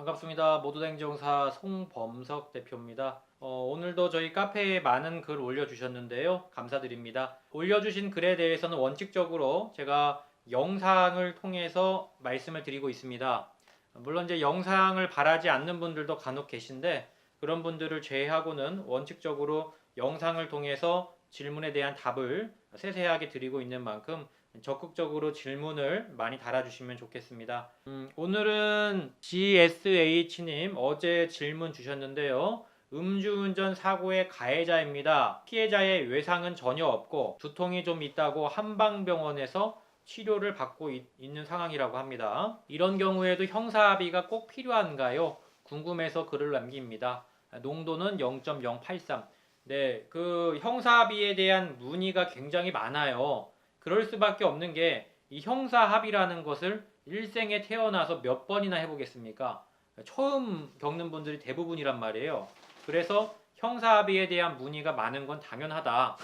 반갑습니다. 모두다 행정사 송범석 대표입니다. 오늘도 저희 카페에 많은 글 올려주셨는데요. 감사드립니다. 올려주신 글에 대해서는 원칙적으로 제가 영상을 통해서 말씀을 드리고 있습니다. 물론 이제 영상을 바라지 않는 분들도 간혹 계신데 그런 분들을 제외하고는 원칙적으로 영상을 통해서 질문에 대한 답을 세세하게 드리고 있는 만큼 적극적으로 질문을 많이 달아주시면 좋겠습니다. 오늘은 GSH님 어제 질문 주셨는데요. 음주운전 사고의 가해자입니다. 피해자의 외상은 전혀 없고 두통이 좀 있다고 한방병원에서 치료를 받고 있는 상황이라고 합니다. 이런 경우에도 형사합의가 꼭 필요한가요? 궁금해서 글을 남깁니다. 농도는 0.083. 네, 그 형사합의에 대한 문의가 굉장히 많아요. 그럴 수밖에 없는 게 이 형사합의라는 것을 일생에 태어나서 몇 번이나 해보겠습니까? 처음 겪는 분들이 대부분이란 말이에요. 그래서 형사합의에 대한 문의가 많은 건 당연하다.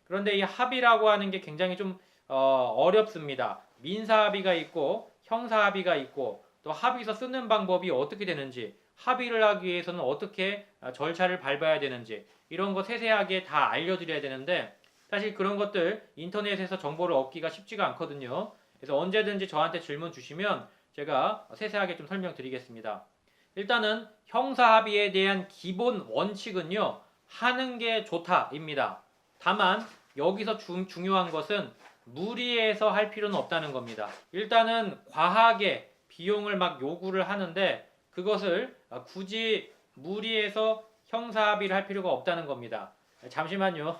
그런데 이 합의라고 하는 게 굉장히 좀 어렵습니다. 민사합의가 있고 형사합의가 있고 또 합의서 쓰는 방법이 어떻게 되는지, 합의를 하기 위해서는 어떻게 절차를 밟아야 되는지 이런 거 세세하게 다 알려드려야 되는데 사실 그런 것들 인터넷에서 정보를 얻기가 쉽지가 않거든요. 그래서 언제든지 저한테 질문 주시면 제가 세세하게 좀 설명드리겠습니다. 일단은 형사합의에 대한 기본 원칙은요. 하는 게 좋다입니다. 다만 여기서 중요한 것은 무리해서 할 필요는 없다는 겁니다. 일단은 과하게 비용을 막 요구를 하는데 그것을 굳이 무리해서 형사합의를 할 필요가 없다는 겁니다. 잠시만요.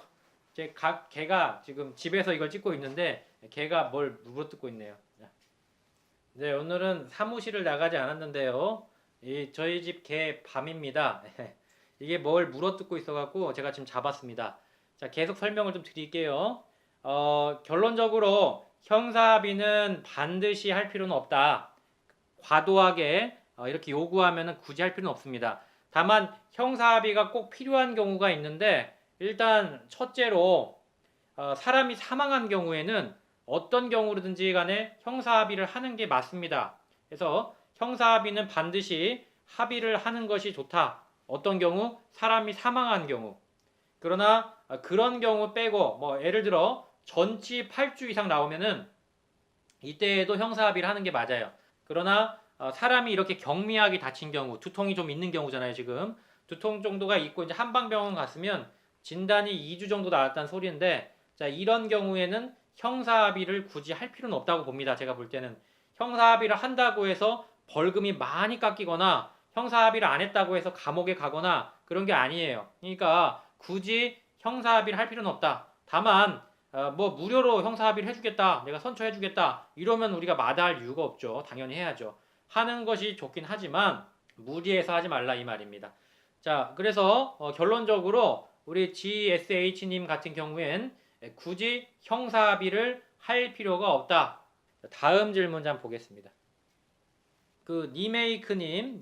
제 개가 지금 집에서 이걸 찍고 있는데 개가 뭘 물어뜯고 있네요. 네, 오늘은 사무실을 나가지 않았는데요. 저희 집 개 밤입니다. 이게 뭘 물어뜯고 있어갖고 제가 지금 잡았습니다. 자, 계속 설명을 좀 드릴게요. 결론적으로 형사합의는 반드시 할 필요는 없다. 과도하게 이렇게 요구하면 굳이 할 필요는 없습니다. 다만 형사합의가 꼭 필요한 경우가 있는데 일단 첫째로 사람이 사망한 경우에는 어떤 경우든지 간에 형사합의를 하는 게 맞습니다. 그래서 형사합의는 반드시 합의를 하는 것이 좋다. 어떤 경우? 사람이 사망한 경우. 그러나 그런 경우 빼고 뭐 예를 들어 전치 8주 이상 나오면은 이때에도 형사합의를 하는 게 맞아요. 그러나 사람이 이렇게 경미하게 다친 경우, 두통이 좀 있는 경우잖아요, 지금. 두통 정도가 있고 이제 한방병원 갔으면 진단이 2주 정도 나왔다는 소리인데 자, 이런 경우에는 형사합의를 굳이 할 필요는 없다고 봅니다. 제가 볼 때는 형사합의를 한다고 해서 벌금이 많이 깎이거나 형사합의를 안 했다고 해서 감옥에 가거나 그런 게 아니에요. 그러니까 굳이 형사합의를 할 필요는 없다. 다만 뭐 무료로 형사합의를 해주겠다, 내가 선처해주겠다 이러면 우리가 마다할 이유가 없죠. 당연히 해야죠. 하는 것이 좋긴 하지만 무리해서 하지 말라 이 말입니다. 자, 그래서 결론적으로 우리 GSH님 같은 경우엔 굳이 형사합의를 할 필요가 없다. 다음 질문 좀 보겠습니다. 그 니메이크님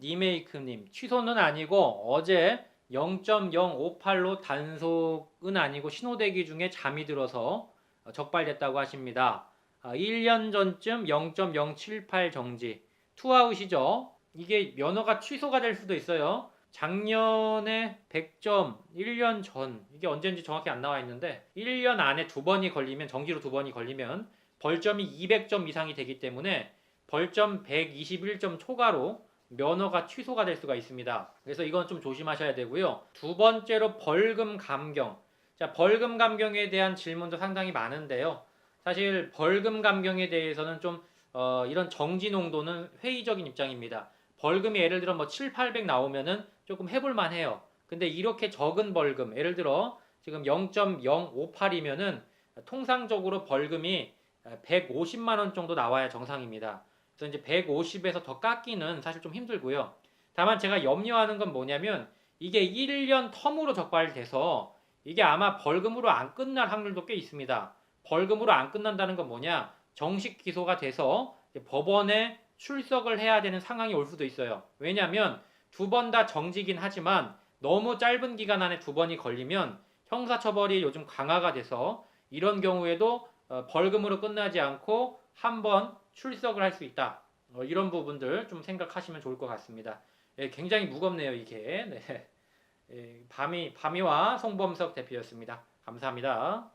취소는 아니고 어제 0.058로 단속은 아니고 신호대기 중에 잠이 들어서 적발됐다고 하십니다. 1년 전쯤 0.078 정지. 투아웃이죠. 이게 면허가 취소가 될 수도 있어요. 작년에 100점, 1년 전, 이게 언제인지 정확히 안 나와 있는데 1년 안에 두 번이 걸리면, 정지로 두 번이 걸리면 벌점이 200점 이상이 되기 때문에 벌점 121점 초과로 면허가 취소가 될 수가 있습니다. 그래서 이건 좀 조심하셔야 되고요. 두 번째로 벌금 감경. 자, 벌금 감경에 대한 질문도 상당히 많은데요. 사실 벌금 감경에 대해서는 좀 이런 정지 농도는 회의적인 입장입니다. 벌금이 예를 들어 뭐 7, 800 나오면은 조금 해볼만 해요. 근데 이렇게 적은 벌금, 예를 들어 지금 0.058이면은 통상적으로 벌금이 150만 원 정도 나와야 정상입니다. 그래서 이제 150에서 더 깎기는 사실 좀 힘들고요. 다만 제가 염려하는 건 뭐냐면 이게 1년 텀으로 적발돼서 이게 아마 벌금으로 안 끝날 확률도 꽤 있습니다. 벌금으로 안 끝난다는 건 뭐냐? 정식 기소가 돼서 법원에 출석을 해야 되는 상황이 올 수도 있어요. 왜냐하면 두 번 다 정지긴 하지만 너무 짧은 기간 안에 두 번이 걸리면 형사처벌이 요즘 강화가 돼서 이런 경우에도 벌금으로 끝나지 않고 한 번 출석을 할 수 있다. 이런 부분들 좀 생각하시면 좋을 것 같습니다. 예, 굉장히 무겁네요, 이게. 네. 예, 밤이와 송범석 대표였습니다. 감사합니다.